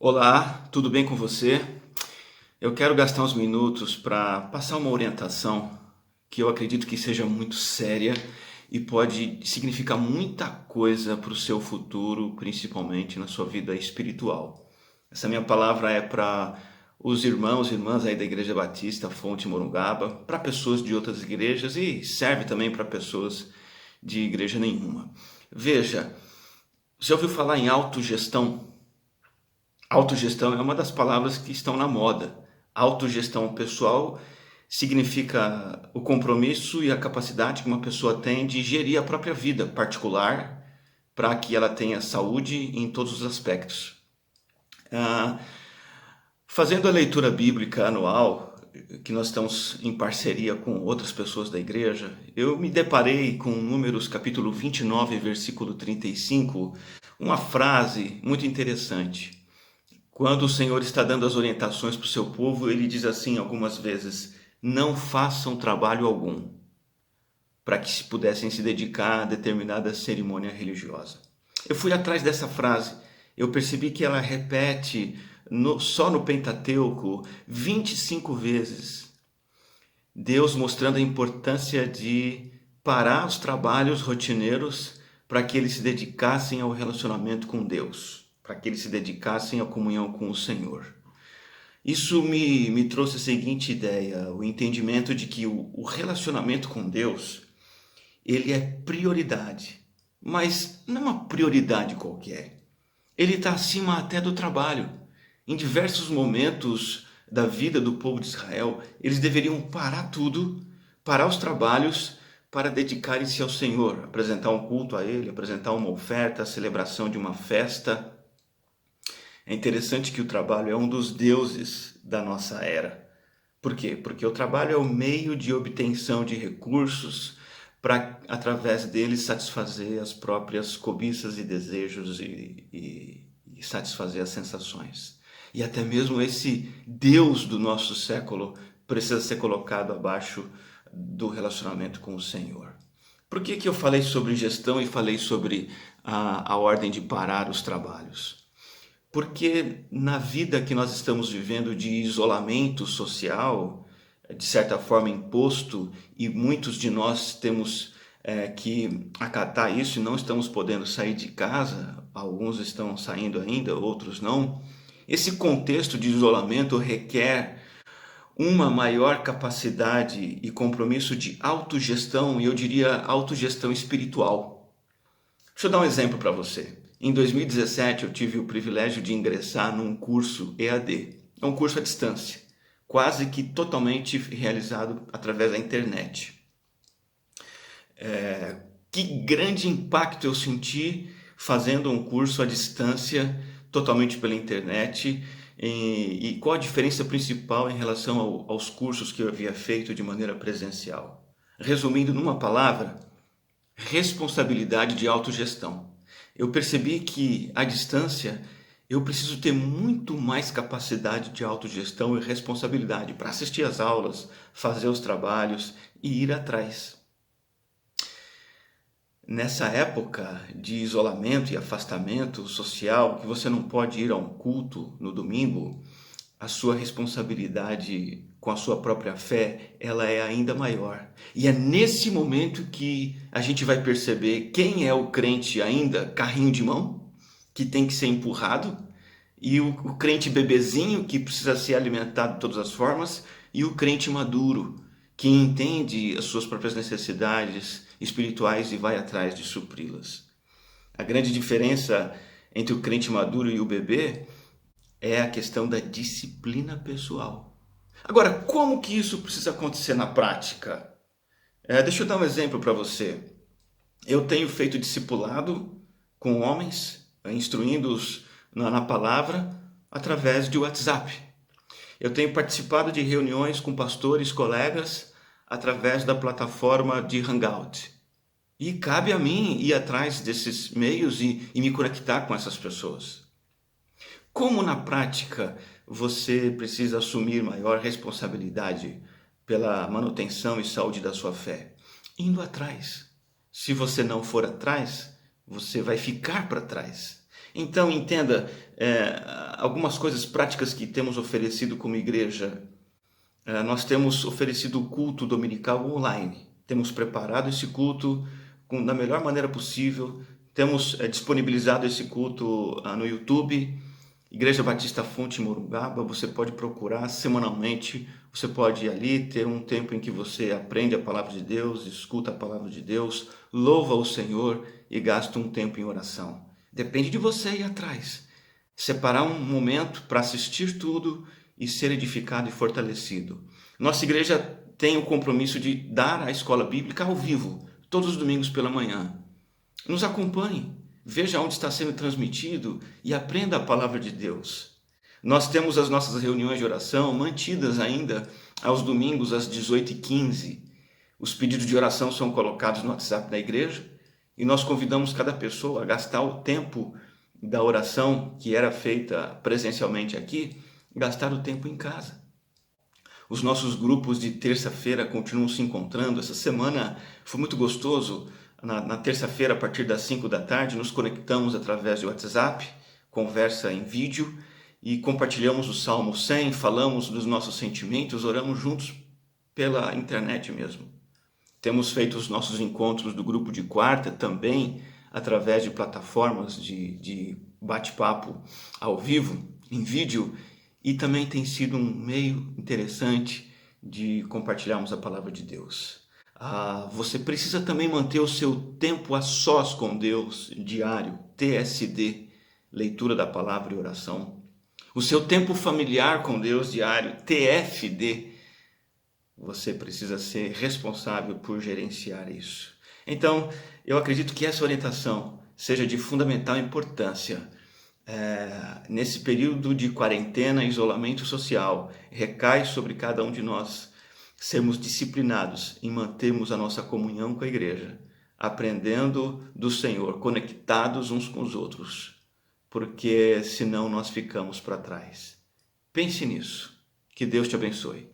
Olá, tudo bem com você? Eu quero gastar uns minutos para passar uma orientação que eu acredito que seja muito séria e pode significar muita coisa para o seu futuro, principalmente na sua vida espiritual. Essa minha palavra é para os irmãos e irmãs aí da Igreja Batista Fonte Morungaba, para pessoas de outras igrejas e serve também para pessoas de igreja nenhuma. Veja, você ouviu falar em autogestão? Autogestão é uma das palavras que estão na moda. Autogestão pessoal significa o compromisso e a capacidade que uma pessoa tem de gerir a própria vida particular para que ela tenha saúde em todos os aspectos. Ah, Fazendo a leitura bíblica anual, que nós estamos em parceria com outras pessoas da igreja, eu me deparei com Números capítulo 29, versículo 35, uma frase muito interessante. Quando o Senhor está dando as orientações para o seu povo, ele diz assim algumas vezes: não façam trabalho algum, para que se pudessem se dedicar a determinada cerimônia religiosa. Eu fui atrás dessa frase, eu percebi que ela repete só no Pentateuco 25 vezes. Deus mostrando a importância de parar os trabalhos rotineiros para que eles se dedicassem ao relacionamento com Deus, para que eles se dedicassem à comunhão com o Senhor. Isso me trouxe a seguinte ideia, o entendimento de que o relacionamento com Deus, ele é prioridade, mas não é uma prioridade qualquer. Ele está acima até do trabalho. Em diversos momentos da vida do povo de Israel, eles deveriam parar tudo, parar os trabalhos, para dedicarem-se ao Senhor, apresentar um culto a Ele, apresentar uma oferta, a celebração de uma festa. É interessante que o trabalho é um dos deuses da nossa era. Por quê? Porque o trabalho é o meio de obtenção de recursos para, através dele, satisfazer as próprias cobiças e desejos e satisfazer as sensações. E até mesmo esse Deus do nosso século precisa ser colocado abaixo do relacionamento com o Senhor. Por que eu falei sobre gestão e falei sobre a ordem de parar os trabalhos? Porque na vida que nós estamos vivendo de isolamento social, de certa forma imposto, e muitos de nós temos que acatar isso e não estamos podendo sair de casa, alguns estão saindo ainda, outros não. Esse contexto de isolamento requer uma maior capacidade e compromisso de autogestão, e eu diria autogestão espiritual. Deixa eu dar um exemplo para você. Em 2017 eu tive o privilégio de ingressar num curso EAD. É um curso à distância, quase que totalmente realizado através da internet. Que grande impacto eu senti fazendo um curso à distância, totalmente pela internet, e qual a diferença principal em relação aos cursos que eu havia feito de maneira presencial. Resumindo numa palavra, responsabilidade de autogestão. Eu percebi que à distância eu preciso ter muito mais capacidade de autogestão e responsabilidade para assistir às aulas, fazer os trabalhos e ir atrás. Nessa época de isolamento e afastamento social, que você não pode ir a um culto no domingo, a sua responsabilidade com a sua própria fé, ela é ainda maior. E é nesse momento que a gente vai perceber quem é o crente ainda carrinho de mão, que tem que ser empurrado, e o crente bebezinho, que precisa ser alimentado de todas as formas, e o crente maduro, que entende as suas próprias necessidades espirituais e vai atrás de supri-las. A grande diferença entre o crente maduro e o bebê é a questão da disciplina pessoal. Agora, como que isso precisa acontecer na prática? Deixa eu dar um exemplo para você. Eu tenho feito discipulado com homens, instruindo-os na palavra, através de WhatsApp. Eu tenho participado de reuniões com pastores, colegas, através da plataforma de Hangout. E cabe a mim ir atrás desses meios e me conectar com essas pessoas. Como na prática você precisa assumir maior responsabilidade pela manutenção e saúde da sua fé? Indo atrás. Se você não for atrás, você vai ficar para trás. Então, entenda, algumas coisas práticas que temos oferecido como igreja. Nós temos oferecido o culto dominical online. Temos preparado esse culto da melhor maneira possível. Temos disponibilizado esse culto no YouTube, Igreja Batista Fonte em Morungaba. Você pode procurar semanalmente. Você pode ir ali ter um tempo em que você aprende a palavra de Deus, escuta a palavra de Deus, louva o Senhor e gasta um tempo em oração. Depende de você ir atrás. Separar um momento para assistir tudo e ser edificado e fortalecido. Nossa igreja tem o compromisso de dar a escola bíblica ao vivo, todos os domingos pela manhã. Nos acompanhe, veja onde está sendo transmitido e aprenda a palavra de Deus. Nós temos as nossas reuniões de oração mantidas ainda aos domingos às 18h15. Os pedidos de oração são colocados no WhatsApp da igreja e nós convidamos cada pessoa a gastar o tempo da oração que era feita presencialmente aqui, gastar o tempo em casa. Os nossos grupos de terça-feira continuam se encontrando. Essa semana foi muito gostoso. Na terça-feira, a partir das 5 da tarde, nos conectamos através do WhatsApp, conversa em vídeo, e compartilhamos o Salmo 100, falamos dos nossos sentimentos, oramos juntos pela internet mesmo. Temos feito os nossos encontros do grupo de quarta também através de plataformas de bate-papo ao vivo, em vídeo, e também tem sido um meio interessante de compartilharmos a palavra de Deus. Você precisa também manter o seu tempo a sós com Deus diário, TSD, leitura da palavra e oração. O seu tempo familiar com Deus diário, TFD, você precisa ser responsável por gerenciar isso. Então, eu acredito que essa orientação seja de fundamental importância. Nesse período de quarentena e isolamento social, recai sobre cada um de nós sermos disciplinados em mantermos a nossa comunhão com a igreja, aprendendo do Senhor, conectados uns com os outros, porque senão nós ficamos para trás. Pense nisso. Que Deus te abençoe.